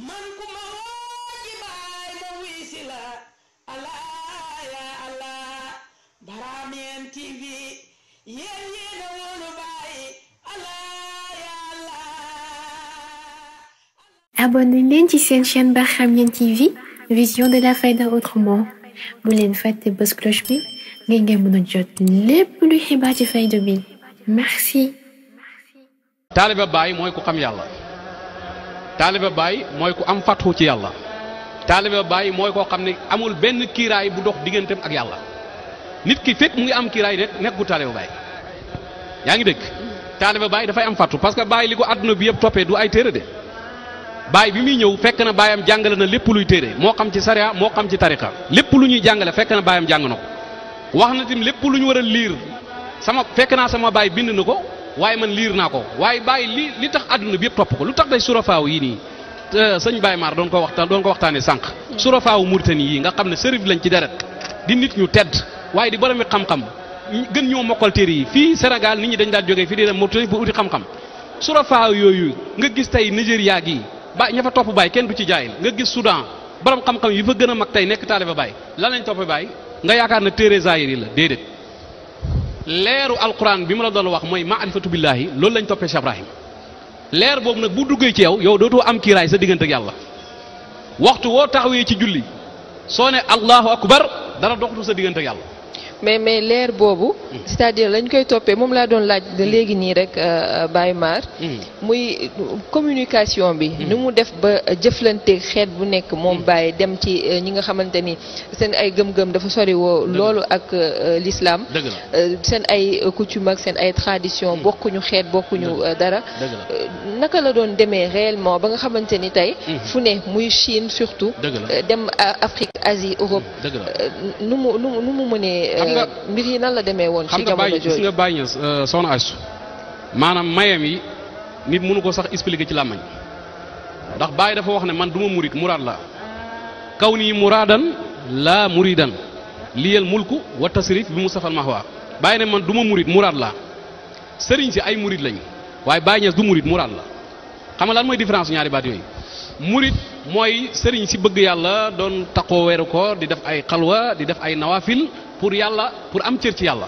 man ku ma woo ci baay ma wuy si la allah ya allah Baramien TV yéen yéen a wóolu baay allah ya allah. abonné leen ci seen chaîne Baramien TV vision de la fayda autrement bu leen fàtte bës cloche bi ngeen mën a jot lépp lu xibaar ci fayda bi merci. taaliba baay mooy ku xam yàlla. taaliba baay mooy ku am fatxu ci yàlla. taaliba baay mooy koo xam ne amul benn kiiraay bu dox digganteem ak yàlla. nit ki fekk mu ngi am kiiraay rek nekk gu taaliba baay. yaa ngi dégg. taaliba baay dafay am fatxu parce que baay li ko àdduna bi yëpp toppee du ay téere de. baay bi muy ñëw fekk na baayam jàngale na lépp luy téere moo xam ci sariya moo xam ci tariqa lépp lu ñuy jàngale fekk na baayam jàng na ko. wax na tamit lépp lu ñu war a liir fekk naa sama baay bind na ko. waaye man liir naa ko waaye bàyyi li tax àdduna bi yëpp topp ko lu tax day surafaaw yi nii sëñ Baye Mar doon ko waxtaanee sànq. surafaawu Mauritanie yi nga xam ne sërif lañ ci deret di nit ñu tedd waaye di boromi xam-xam gën ñoo mokkal téere yi fii Sénégal nit ñi dañ daan jógee fii di dem Mauritanie pour uti xam-xam. surafaaw yooyu nga gis tey Nigéria gii ña fa topp Baye kenn du ci jaayil nga gis Soudan borom xam-xam yi fa gën a mag tey nekk taaliba Baye lan lañ topp Baye nga yaakaar ne téere Zahir yi la déedéet. leeru alquran bi ma la doon wax mooy maarifatu billahi loolu lañ toppee Cheikh Ibrahim leer boobu nag bu duggee ci yow dootoo am kiiraay sa diggante ak yàlla waxtu woo taxawee ci julli soo ne allahu akbar dara doxatu sa diggante ak yàlla. mais leer boobu. c'est-à-dire lañ koy toppee moom laa doon laaj de léegi nii rek Baye Mar. muy communication bi. ni mu def ba jëflante xeet bu nekk moom Baye dem ci ñi nga xamante ni seen ay gëm-gëm dafa soriwoo loolu ak l'islam. seen ay coutume ak seen ay tradition bokkuñu xeet bokkuñu dara. naka la doon demee réellement ba nga xamante ni tey. fu ne muy Chine surtout. dem Afrique Asie Europe. nu mu mënee. mbir yi nan la demee woon ci jamono jooju gis nga bàyyi soxna Astu maanaam mayam yi nit mënu ko sax expliquer ci làmmañ ndax Baye dafa wax ne man du ma murid muraad la kaw nii muraadan laa muridan liyal mulku wa tasrif bi Mustafal Mahwa Baye ne man du ma murid muraad la sëriñ si ay murid lañ waaye Baye Ñas du murid muraad la xam nga lan mooy différence ñaari baat yooyu murid mooy sëriñ si bëgg yàlla doon taqoo weeru koor di def ay xalwa di def ay nawafil pour yàlla pour am cër ci yàlla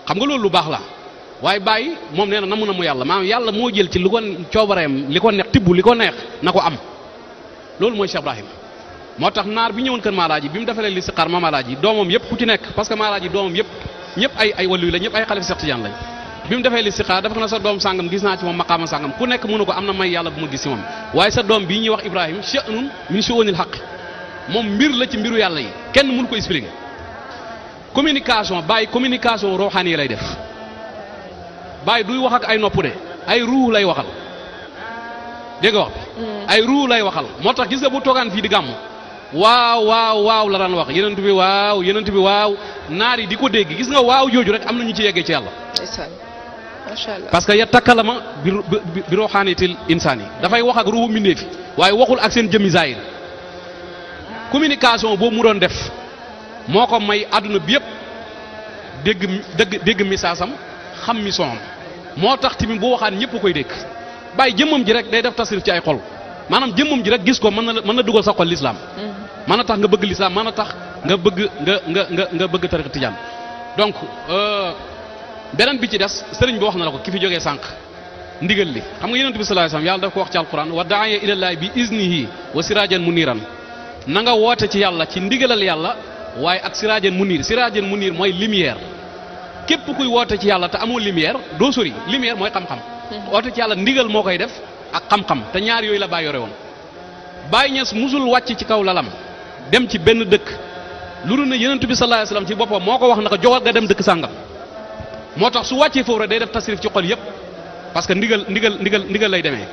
xam nga loolu lu baax la waaye Baye moom nee na namu na mu yàlla maanaam yàlla moo jël ci lu ko coobareem li ko neex tibb li ko neex na ko am loolu mooy Cheikh Ibrahim moo tax naar bi ñëwoon kër Maalaaji bi mu defalee li si xaar ma Maalaaji doomam yëpp ku ci nekk parce que Maalaaji doomam yëpp ñëpp ay wàllu la ñëpp ay xalifa Cheikh Tidiane lañ bi mu defee li si xaar dafa ko na sa doom sàngam gis naa ci moom maqaama sàngam ku nekk mënu ko am na may yàlla bu ma gis ci moom waaye sa doom bii ñuy wax Ibrahim sha'nun min shu'unil haqq moom mbir la ci mbiru yàlla yi kenn mënu ko expliquer communication Baye communication roxaani yi lay def Baye duy wax ak ay nopp de ay ruux lay waxal dégg nga wax ay ruux lay waxal moo tax gis nga bu toogaan fii di gàmm waaw la daan wax yenent bi waaw naar yi di ko dégg gis nga waaw jooju rek am na ñu ci yeggee ci yàlla macha Allah parce que ya takkalama bi roxaanitil insaan yi dafay wax ak ruuxu mbindeef waaye waxul ak seen jëmmi zahir communication boobu mu doon def moo ko may àdduna bi yëpp dégg misaasam xam mission am moo tax tamit boo waxaan ñëpp koy dégg Baye jëmmam ji rek day def tasrif ci ay xol maanaam jëmmam ji rek gis ko mën na dugal sa xol l'islam mën na tax nga bëgg l'islam mën na tax nga bëgg tariqa tijaan donc beneen bi ci des sëriñ bi wax na la ko ki fi jógee sànq ndigal li xam nga yonent bi sallallahu alayhi wasallam yàlla daf ko wax ci alquran wa da'iya ilallahi bi iznihi wa sirajan muniran na nga woote ci yàlla ci ndigalal yàlla waaye ak sirajan munir mooy lumière képp kuy woote ci yàlla te amoo lumière doo sori lumière mooy xam-xam woote ci yàlla ndigal moo koy def ak xam-xam te ñaar yooyu la Baye yore woon Baye Niass musul wàcc ci kaw lalam dem ci benn dëkk lu dul ne yonent bi sallallahu alayhi wasallam ci boppam moo ko wax naka jogal nga dem dëkk sàngam moo tax su wàccee foofu rek day def tasrif ci xol yépp parce que ndigal lay demee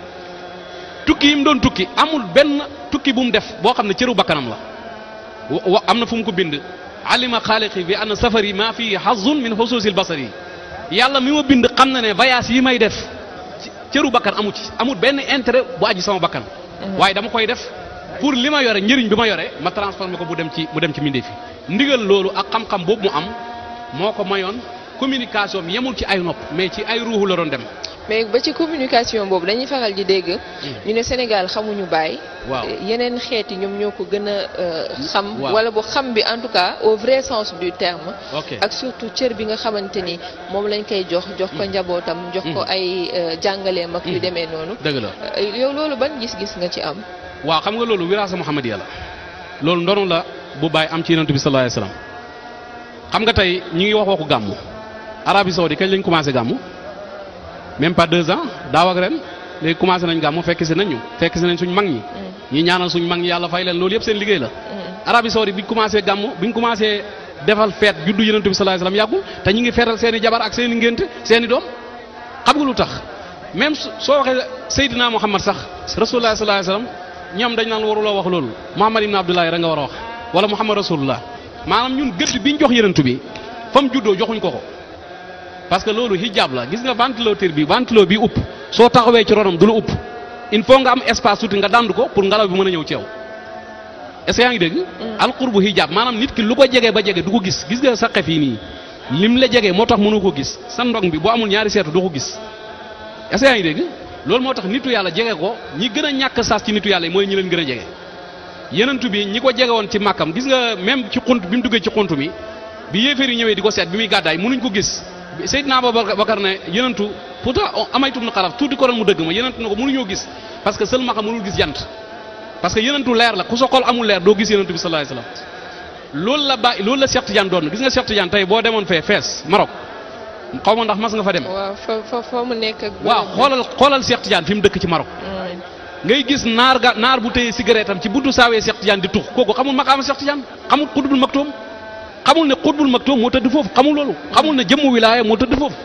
tukki yi mu doon tukki amul benn tukki bu mu def boo xam ne cëru bakkanam la am na fu mu ko bind alima xaaliqi bi anna safari maa fi hazun min hususil basari yàlla mi ma bind xam na ne voyage yi may def cëru bakkan amu ci amul benn intérêt bu aji sama bakkan waaye dama koy def pour li ma yore njëriñ bi ma yore ma transformé ko mu dem ci mbindeef yi ndigal loolu ak xam-xam boobu mu am moo ko mayoon communication bi yemul ci ay nopp mais ci ay ruuxu la doon dem. mais ba ci communication boobu dañuy faral di dégg. ñu ne Sénégal xamuñu Baye. waaw yeneen xeet yi ñoom ñoo ko gën a xam. waaw wala bu xam bi en tout cas au vrai sens du terme. ok ak surtout cër bi nga xamante ni moom lañ koy jox ko njabootam. jox ko ay jàngaleem ak yu demee noonu. dëgg la yow loolu ban gis-gis nga ci am. waaw xam nga loolu wiraasa Muhammadiya la loolu ndono la bu Baye am ci Yonent bi sallallahu alayhi wasallam xam nga tey ñu ngi wax waxu gàmmu Arabie Saoudite kañ lañ commencé gàmmu même pas 2 ans daaw ak ren léegi commencé nañ gàmmu fekk si nañ suñ mag ñi. ñi ñaanal suñ mag ñi yàlla fay leen loolu yëpp seen liggéey la. Arabie Saoudite biñ commencé gàmmu biñ commencé defal feet juddu Yonent bi sallallahu alayhi wasallam yàggul te ñu ngi feetal seen i jabar ak seen i ngénte seen i doom xam nga lu tax même soo waxee Seydina Muhammad sax Rasulullah sallallahu alayhi wasallam ñoom dañ naan waruloo wax loolu Muhammad ibn Abdullah rek nga war a wax wala Muhammad Rasulullah maanaam ñun gëdd biñ jox Yonent bi fa mu juddoo joxuñ ko parce que loolu hijab la gis nga ventilateur bi upp soo taxawee ci ronam du la upp il faut nga am espace tuuti nga dànd ko pour ngelaw bi mën a ñëw ci yow est-ce que yaa ngi dégg. alqurbu hijab maanaam nit ki lu ko jege ba jege du ko gis nga sa xef yi nii lim la jege moo tax mënu ko gis sa ndong bi boo amul ñaari seetu du ko gis est-ce que yaa ngi dégg loolu moo tax nitu yàlla jege ko ñi gën a ñàkk saas ci nitu yàlla yi mooy ñi leen gën a jege. Yonent bi ñi ko jege woon ci màkkam gis nga même ci xunt bi mu duggee ci xunt mi bi yéeféer yi ñëwee di ko seet bi muy gàddaay mënuñ ko gis Seydina Abubakar ne Yonentu pourtant amaytum na xaraf tuuti ko ron mu dëgg ma Yonentu ne ko mënuñoo gis parce que seulement mënul gis jant parce que Yonentu leer la ku sa xol amul leer doo gis Yonentu bi sallallahu alayhi wasallam loolu la Cheikh Tidiane doon gis nga Cheikh Tidiane tey boo demoon fee Fès Maroc xaw ma ndax mas nga fa dem. waaw fa mu nekk ak. waaw xoolal Cheikh Tidiane fi mu dëkk ci Maroc. ngay gis naar bu téye cigarette am ci buddu saawee Cheikh Tidiane di tux kooku xamul maqaama Cheikh Tidiane xamul xutbul maktoum xamul ne xutbul maktoum moo tëdd foofu xamul loolu xamul ne jëmmu wilaaya moo tëdd foofu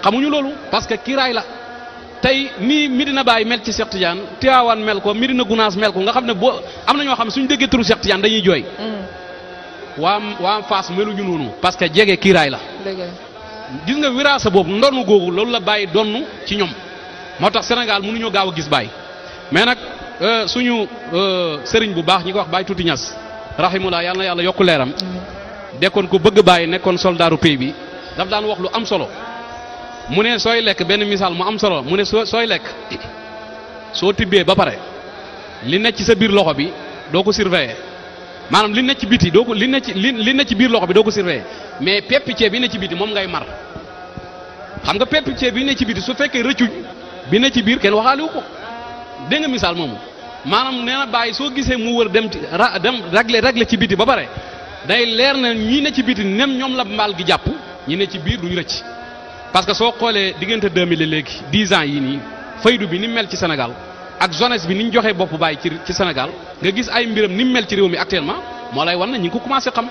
xamuñu loolu parce que kiiraay la tey nii Medina Baye mel ci Cheikh Tidiane Tivaouane mel ko Medina Gounass mel ko nga xam ne boo am na ñoo xam ne suñu déggee turu Cheikh Tidiane dañuy jooy. waa Fass meluñu noonu parce que jege kiiraay la. gis nga wiraasa boobu ndonu googu loolu la Baye donnu ci ñoom moo tax Sénégal mënuñoo gaaw a gis Baye mais nag suñu sëriñ bu baax ñi ko wax Baye Tuuti Ñas rahimullah yàlla na yàlla yokku leeram dekkoon ko bëgg Baye nekkoon soldaaru pays bi daf daan wax lu am solo mu ne sooy lekk benn misaal mu am solo mu ne sooy lekk soo tibbee ba pare li nekk ci sa biir loxo bi doo ko surveiller maanaam li nekk ci biti doo ko li nekk ci biir loxo bi doo ko surveiller mais peppi ceeb bi ne ci biti moom ngay mar xam nga peppi ceeb bi ne ci biti su fekkee rëccuñ bi ne ci biir kenn waxaaliwu ko dégg nga misaal moomu maanaam nee na Baye soo gisee mu wër dem régler ci biti ba pare day leer na ñi ne ci biti nem ñoom la mbaal gi jàpp ñi ne ci biir duñu rëcc parce que soo xoolee diggante 2000 léegi 10 ans yi nii faydu bi ni mel ci Sénégal ak jeunesse bi ni ñu joxee bopp Baye ci Sénégal nga gis ay mbiram ni mel ci réew mi actuellement moo lay wan na ñi ngi ko commencé xam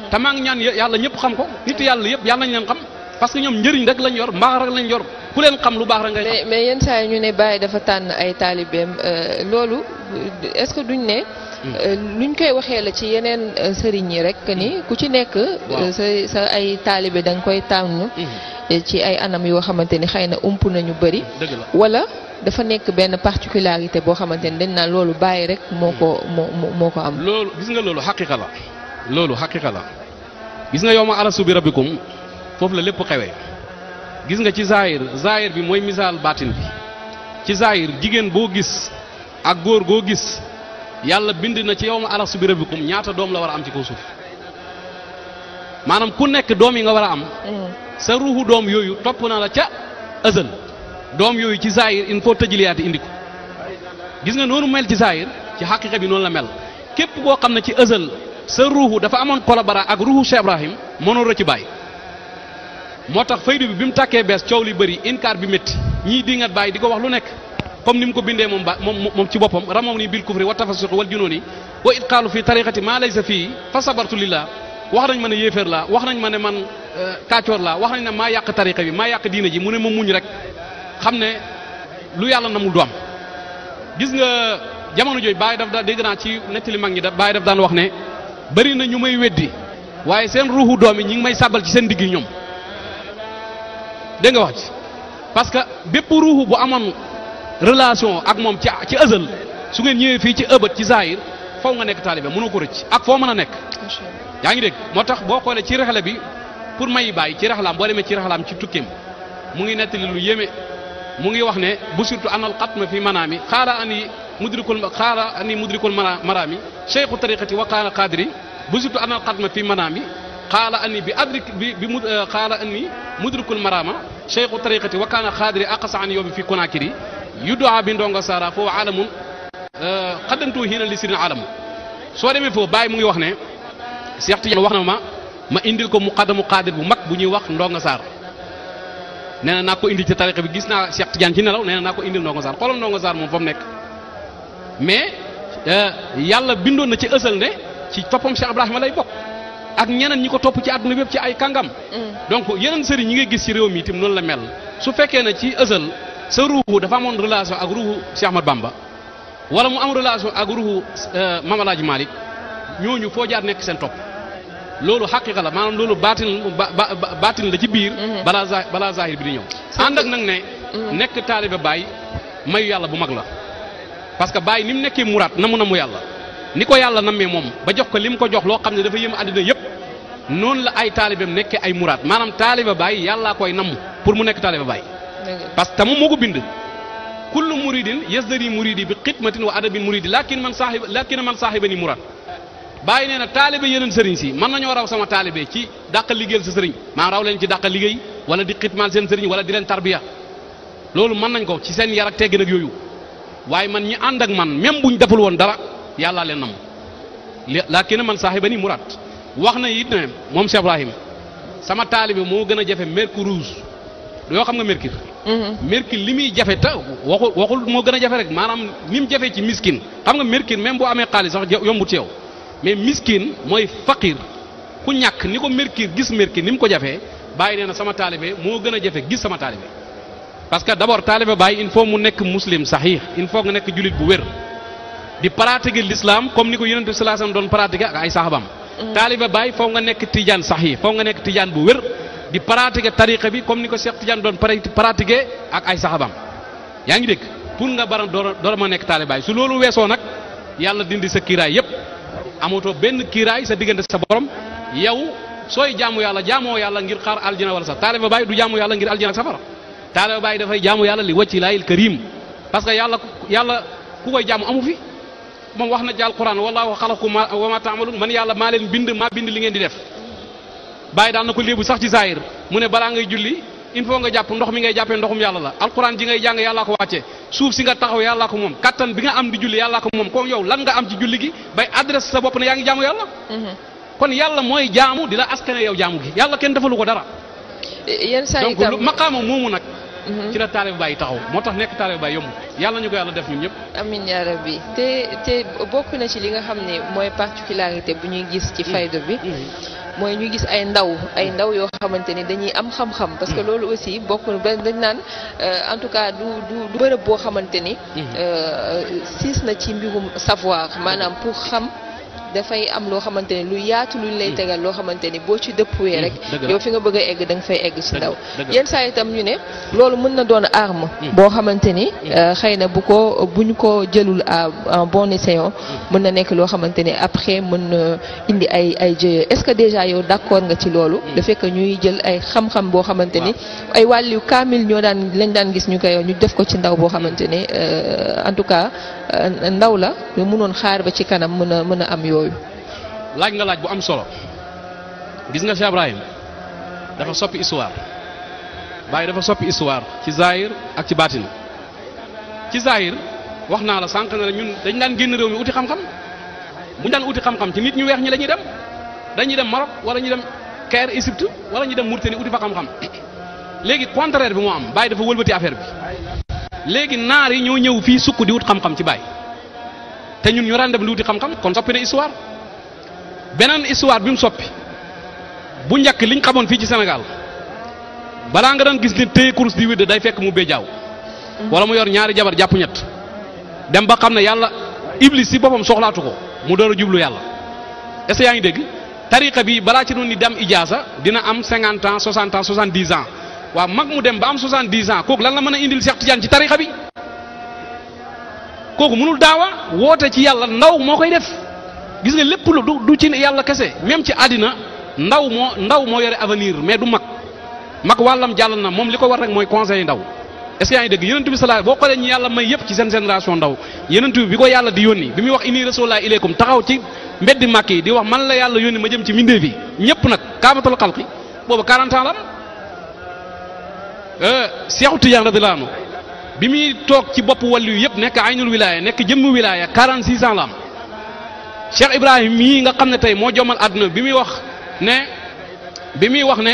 te maa ngi ñaan yàlla ñëpp xam ko nit yàlla yëpp yàlla nañ leen xam parce que ñoom njëriñ rek lañ yor mbaax rek lañ yor ku leen xam lu baax rek ngay xam. mais yenn saa yi ñu ne Baye dafa tànn ay taalibeem loolu est-ce que duñ ne. luñ koy waxee la ci yeneen sëriñ yi rek ni ku ci nekk. sa ay taalibe da nga koy tànn. ci ay anam yoo xamante ni xëy na ump nañu bëri. dëgg la wala dafa nekk benn particularité boo xamante ni dañ naan loolu Baye rek moo ko am. loolu gis nga loolu xaqiqa la gis nga yow ma alastu bi rabbikum foofu la lépp xewee gis nga ci zahir bi mooy misaal baatin bi ci zahir jigéen boo gis ak góor goo gis yàlla bind na ci yow ma alastu bi rabbikum ñaata doom la war a am ci kaw suuf maanaam ku nekk doom yi nga war a am sa ruuxu doom yooyu topp na la ca ësal doom yooyu ci zahir il faut tëjliyaati indi ko gis nga noonu mel ci zahir ci xaqiqa bi noonu la mel képp koo xam ne ci ësal sa ruuxu dafa amoon collaboration ak ruuxu Cheikh Ibrahim mënoo rëcc Baye moo tax faydu bi mu tàkkee bees coow li bëri inkaar bi métti ñii di ngat Baye di ko wax lu nekk comme ni mu ko bindee moom ci boppam ramoom ni bil kufri wa tafasuqi wal junooni wa itqaalu fi tariqati maa laysa fii fa sabartu lillah wax nañ ma ne yéeféer laa wax nañ ma ne man kaacoor laa wax nañ ne maa yàq tariqa bi maa yàq diina ji mu ne ma muñ rek xam ne lu yàlla namul du am gis nga jamono jooju Baye daf da dégg naa ci nettali mag ñi Baye daf daan wax ne bëri na ñu may weddi waaye seen ruuxu doom yi ñi ngi may sàbbal ci seen digg yi ñoom dégg nga wax ci parce que bépp ruuxu bu amoon relation ak moom ci ësal su ngeen ñëwee fii ci ëbët ci zahir faw nga nekk taalibe mënoo ko rëcc ak foo mën a nekk yaa ngi dégg moo tax boo xoolee ci rexle bi pour mayi bàyyi ci raxlaam boo demee ci raxlaam ci tukkeem mu ngi nettali lu yéeme mu ngi wax ne bu surtout anal xatma fi manaami xaala ani mudrikul maraami cheikhu tariqati wa kaana qadri bu surtout anal xatma fi manaami xaala ani xaala ani mudrikul marama cheikhu tariqati wa kaana qadri aqasa an yóbbi fi konakiri yudoa bi ndongo sara foofu alamun xaddantoo hiina li sirin alamu soo demee foofu bàyyi mu ngi wax ne Cheikh Tidiane wax na ma indil ko muqaddamu qadir bu mag bu ñuy wax ndongo saar nee na naa ko indi ci tariqa bi gis naa Cheikh Tidiane ci nelaw nee na naa ko indil ndongo saar xoolal ndongo saar moom fa mu nekk mais yàlla bindoon na ci ësal ne ci toppam Cheikh Ibrahima lay bokk ak ñeneen ñi ko topp ci àdduna bépp ci ay kàngam donc yeneen sëriñ ñi ngay gis ci réew mi itam noonu la mel su fekkee ne ci ësal sa ruuxu dafa amoon relation ak ruuxu Cheikh Ahmad Bamba wala mu am relation ak ruuxu Mame Alhaji Malick ñooñu foo jaar nekk seen topp loolu xaqiqa la maanaam loolu baatin la ci biir balaa zahir bi di ñëw ànd ak nag ne nekk taalibe Baay mayu yàlla bu mag la parce que Baay ni mu nekkee muraat namu yàlla ni ko yàlla nammee moom ba jox ko li mu ko jox loo xam ne dafa yëm àddina yëpp noonu la ay taalibeem nekkee ay muraat maanaam taalibe Baay yàllaa koy namm pour mu nekk taalibe Baay parce que moom moo ko bind kullu muridin yasdari muridi bi xidmatin wa adabin muridi lakin man saahibani muraat Baay nee na taalibe yeneen sëriñ si mën nañoo raw sama taalibe ci dàqal liggéeyal sa sëriñ maanaam raw leen ci dàqal liggéey wala di xitmaal seen sëriñ wala di leen tarbiya loolu mën nañ ko ci seen yar ak teggin ak yooyu waaye man ñi ànd ak man même buñ deful woon dara yàllaa leen nam laakin man saahibani muraad wax na it ne moom Cheikh Ibrahim sama taalibe moo gën a jafe mercure rouge yoo xam nga mercure mercure li muy jafe te waxul moo gën a jafe rek maanaam ni mu jafe ci miskin xam nga mercure même boo amee xaalis sax yombut ci yow mais miskin mooy faqir ku ñàkk ni ko mercure gis mercure ni mu ko jafee Baay nee na sama taalibe moo gën a jafe gis sama taalibe parce que d'abord taalibe Baay il faut mu nekk muslim sahih il faut nga nekk jullit bu wér di pratiquer l'islam comme ni ko Yonent bi sallallahu alayhi wasallam doon pratiquer ak ay sahabam taalibe Baay foo nga nekk tijaan sahih foo nga nekk tijaan bu wér di pratiquer tariqa bi comme ni ko Cheikh Tidiane doon pratiquer ak ay sahabam yaa ngi dégg pour nga bara door ma nekk taalibe Baay su loolu weesoo nag yàlla dindi sa kiiraay yépp amatoo benn kiiraay sa diggante sa borom yow sooy jaamu yàlla jaamoo yàlla ngir xaar aljana wala sax taalibe Baay du jaamu yàlla ngir aljana ak safara taalibe Baay dafay jaamu yàlla li wacci laayil karim parce que yàlla ku koy jaamu amu fi moom wax na ci alquran wallahu xalaqakum wa ma ta'malun man yàlla maa leen bind maa bind li ngeen di def Baay daal na ko léebu sax ci zahir mu ne balaa ngay julli il faut nga jàpp ndox mi ngay jàppee ndoxum yàlla la alquran ji ngay jàng yàllaa ko wàcce suuf si nga taxaw yàllaa ko moom kattan bi nga am di julli yàllaa ko moom kon yow lan nga am ci julli gi bay adresse sa bopp ne yaa ngi jaamu yàlla kon yàlla mooy jaamu di la askane yow jaamu gi yàlla kenn defalu ko dara yenn saa donc maqaama moomu nag ci la taalibe Baay taxaw moo tax nekk taalibe Baay yomb yàlla ñu ko yàlla def ñun ñëpp amin yaa rabbi te bokk na ci li nga xam ne mooy particularité bu ñuy gis ci fayda bi mooy ñu gis ay ndaw yoo xamante ni dañuy am xam-xam parce que loolu aussi bokk dañ naan en tout cas du bërëb boo xamante ni siis na ci mbirum savoir maanaam pour xam dafay am loo xamante ni lu yaatu luñ lay tegal loo xamante ni boo ci dëppuwee rek yow fi nga bëgg a egg da nga fay egg ci ndaw yenn saa itam ñu ne loolu mën na doon arme boo xamante ni xëy na buñ ko jëlul en bon escient mën na nekk loo xamante ni après mën na indi ay jëye est-ce que déjà yow d'accord nga ci loolu le fait que ñuy jël ay xam-xam boo xamante ni ay wàllu kaamil lañ daan gis ñu def ko ci ndaw boo xamante ni en tout cas ndaw la ñu mënoon xaar ba ci kanam mën a am yooyu laaj nga laaj bu am solo gis nga Cheikh Ibrahim dafa soppi histoire Baay dafa soppi histoire ci zahir ak ci baatin ci zahir wax naa la sànq na ñun dañ daan génn réew mi uti xam-xam bu ñu daan uti xam-xam ci nit ñu weex ñi la ñuy dem dañuy dem Maroc wala ñu dem Caire Égypte wala ñu dem Mauritanie uti fa xam-xam léegi contraire bi moo am Baay dafa wëlbati affaire bi léegi naar yi ñoo ñëw fii sukk di wut xam-xam ci Baay te ñun ñu daan dem di wuti xam-xam kon soppi na histoire beneen histoire bi mu soppi bu njëkk liñ xamoon fii ci Sénégal balaa nga daan gis ne téye course di widd day fekk mu béjaaw wala mu yor ñaari jabar jàpp ñett dem ba xam ne yàlla iblis si boppam soxlaatu ko mu door a jublu yàlla est-ce que yaa ngi dégg tariqa bi balaa ci doon ni dem ijaasa dina am 50 ans 60 ans 70 ans waaw mag mu dem ba am 70 ans kooku lan la mën a indil Cheikh Tidiane ci tariqa bi kooku mënul daawa woote ci yàlla ndaw moo koy def gis nga lépp lu du ci yàlla kese même ci àddina ndaw moo yore avenir mais du mag wàllam jàll na moom li ko war rek mooy conseil ndaw est-ce que yaa ngi dégg yonent bi sallallahu boo xoolee ñi yàlla may yëpp ci seen génération ndaw yonent bi ko yàlla di yónni bi muy wax inni rasulullah ilaykum taxaw ci mbeddi màkk yi di wax man la yàlla yónni ma jëm ci mbindeef yi ñëpp nag kaabatal xalqi boobu 40 ans la am Seexu Tijaan radiyallahu anhu bi muy toog ci bopp wàllu yëpp nekk aynul wilaya nekk jëmm wilaya 46 ans la am Cheikh Ibrahim mii nga xam ne tey moo jommal àdduna bi muy wax ne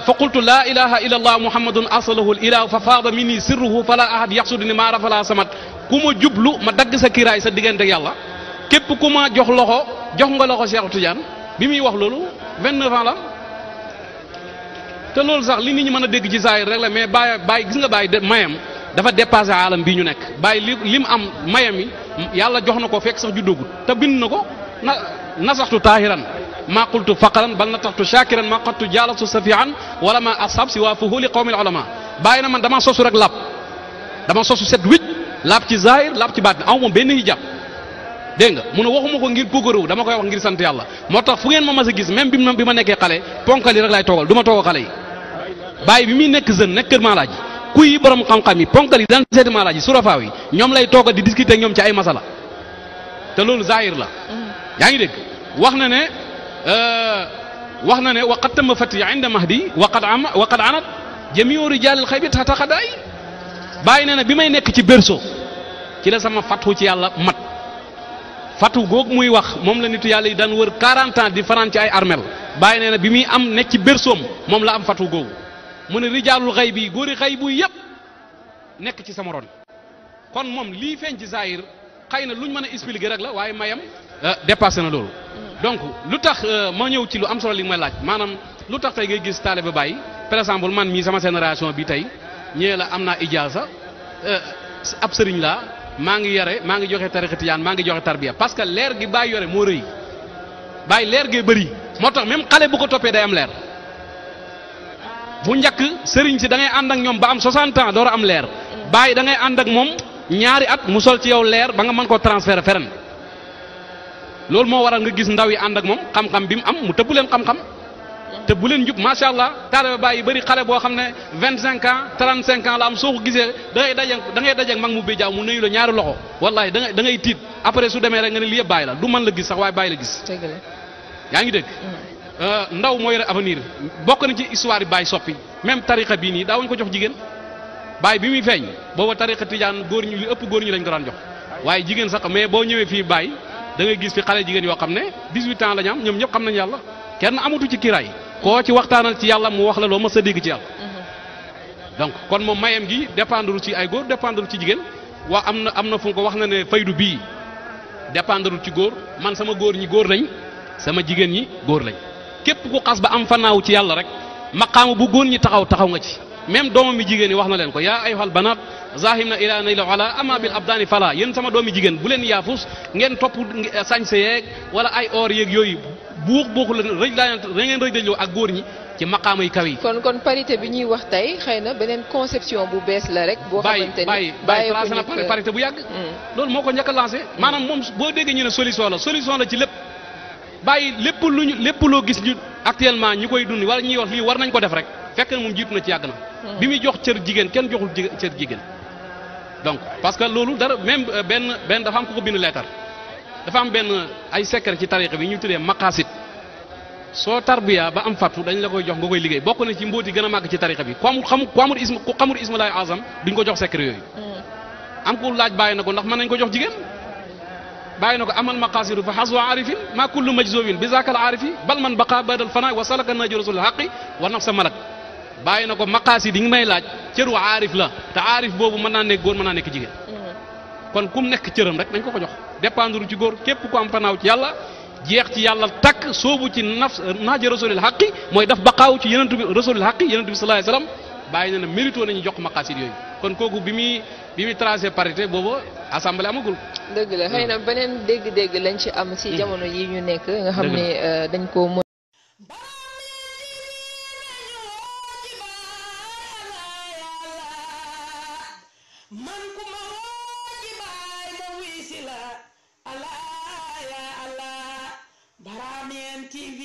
fa qultu laa ilaha illa allah muhammadun arsalahu l ilahu fa faada minni sirruhu fala ahad yaxsuduni maa rafala samat ku ma jublu ma dagg sa kiraay sa diggante ak yàlla képp ku ma jox nga loxo Cheikh Tidiane bi muy wax loolu 29 ans la te loolu sax li nit ñi mën a dégg ci saayir rek la mais bàyyi gis nga bàyyi mayam dafa dépassé alam bii ñu nekk bàyyi li mu am mayam yi yàlla jox na ko fekk sax juddoogut te bind na ko nasaxtu taahiran maa qultu faqaran bal nataxtu shakiran maa qattu jaalasu safian wala ma asab si waa fuhuli qawmil ulama bàyyi na man dama sosu rek dama sosu set wicc laab ci zahir laab ci baatin aw moom benn hijab dégg nga mu ne waxuma ko ngir puukarewu dama koy wax ngir sant yàlla moo tax fu ngeen ma mas a gis même bi ma nekkee xale ponkal yi rek laay toogal du ma toogal xale yi bàyyi bi muy nekk jeune nekk kër maalaaji kuy borom xam-xam yi ponkal yi daan seeti maalaaji surafaaw yi ñoom lay toogal di discuter ak ñoom ci ay masala te loolu zahir la yaa ngi dégg wax na ne waqad tamma fati inda mahdi waqad anat jamiu rijalil xaybi taxta xadaay bàyyi ne bi may nekk ci berceau ci la sama fatu ci yàlla mat fatu googu muy wax moom la nitu yàlla yi daan wër 40 ans di fanaan ci ay armel bàyyi nee na bi muy am nekk ci berceau moom la am fatu googu mu ne rijaalul xay bi góori xay bu yëpp nekk ci sama ron kon moom lii feeñ ci zahir xëy na luñ mën a expliquer rek la waaye mayam dépassé na loolu donc lu tax ma ñëw ci lu am solo li may laaj maanaam lu tax tey ngay gis taalibe Baay par exemple man mii sama génération bi tey ñëwee la am naa ijaasa ab sëriñ laa maa ngi joxe tariqa tijaan maa ngi joxe tarbiya parce que leer gi Baay yore moo rëy Baay leer gee bëri moo tax même xale bu ko toppee day am leer bu njëkk sëriñ si da ngay ànd ak ñoom ba am 60 ans door a am leer Baay da ngay ànd ak moom ñaari at mu sol ci yow leer ba nga mën koo transférer feneen loolu moo waral nga gis ndaw yi ànd ak moom xam-xam bi mu am mu tëbbu leen xam-xam tëbbu leen jub macha allah taalibe Baay yi bëri xale boo xam ne 25 ans 35 ans la am soo ko gisee da ngay daje ak mag mu béjaaw mu nuyu la ñaari loxo wallahi da ngay tiit après su demee rek nga ne lii yëpp Baay la du mën la gis sax waaye Baay la gis. yaa ngi dégg. ndaw moo yore avenir bokk na ci histoire yi Baay soppi même tariqa bii nii daawuñu ko jox jigéen Baay bi muy feeñ booba tariqa tijaan góor ñi li ëpp góor ñi lañ ko daan jox waaye jigéen sax mais boo ñëwee fii Baay da ngay gis fi xale jigéen yoo xam ne 18 ans la ñu am ñoom ñëpp xam nañ yàlla kenn amatu ci kiiraay koo ci waxtaanal ci yàlla mu wax la loo ma sa dégg ci yàlla donc kon moom mayam gi dépendre ci ay góor dépendre ci jigéen waa am na fu ko wax na ne faydu bii dépendre ci góor man sama góor ñi góor lañ sama jigéen ñi góor lañ képp ku xas ba am fanaaw ci yàlla rek maqaama bu góor ñi taxaw nga ci même doomam mi jigéen ñi wax na leen ko yaa ayyuhal banaat zahim na ila nayla ala ama bil abdaani fala yéen sama doomi jigéen bu leen yaafus ngeen topp sañse yeeg wala ay or yeeg yooyu buuxu leen rëj laa ngeen rëj dajloo ak góor ñi ci maqaama yi kaw yi. kon parité bi ñuy wax tey xëy na beneen conception bu bees la rek. boo xamante ni bàyyi lancé na parité bu yàgg. loolu moo ko njëkk a lancé. maanaam moom boo déggee ñu ne solution la ci lépp bàyyi lépp loo gis ñu actuellement ñi koy dund wala ñuy wax lii war nañ ko def rek fekk na moom jiitu na ci yàgg na. bi muy jox cër jigéen kenn joxul cër jigéen. donc parce que loolu dara même benn dafa am ku ko bind leetar dafa am benn ay secret ci tariqa bi ñu tuddee maqasid soo tarbiya ba am fattu dañ la koy jox nga koy liggéey bokk na ci mbóoti gën a màgg ci tariqa bi ku xamul ismullahi azam duñ ko jox secret yooyu am ku laaj bàyyi na ko ndax mën nañ ko jox jigéen bàyyi na ko amal maqasidu fa xaswa arifin ma kullu majzubin bi zakal arifi bal man baqa badal fana wa salaka naju rasul haqi wa nafsa malak bàyyi na ko maqasid yi nga may laaj cëru aarif la te aarif boobu mën naa nekk góor mën naa nekk jigéen kon kum nekk cëram rek dañ ko jox dépendre ci góor képp ku am fanaaw ci yàlla jeex ci yàlla takk soobu ci naaja rasulil haqi mooy daf baqaaw ci yenentu bi rasulil haqi yenentu bi sallallahu alayhi wasallam bàyyi na ne mérito nañu jox maqasid yooyu kon kooku bi muy tracé parité boobu assemblée amagul. dëgg la xëy na beneen dégg-dégg lañ ci am ci jamono yi ñu nekk nga xam ne dañ ko mën man ku ma woo ci baay ma wiisi la Allah ya Allah Baramien TV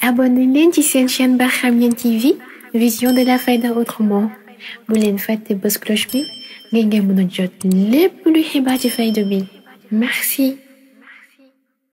abonné leen ci seen chaîne Barhamiennes TV vision de la Fayda autrement bu leen fàtte bës cloche bi ngeen mën a jot lépp luy xibaar ci Fayda bi merci.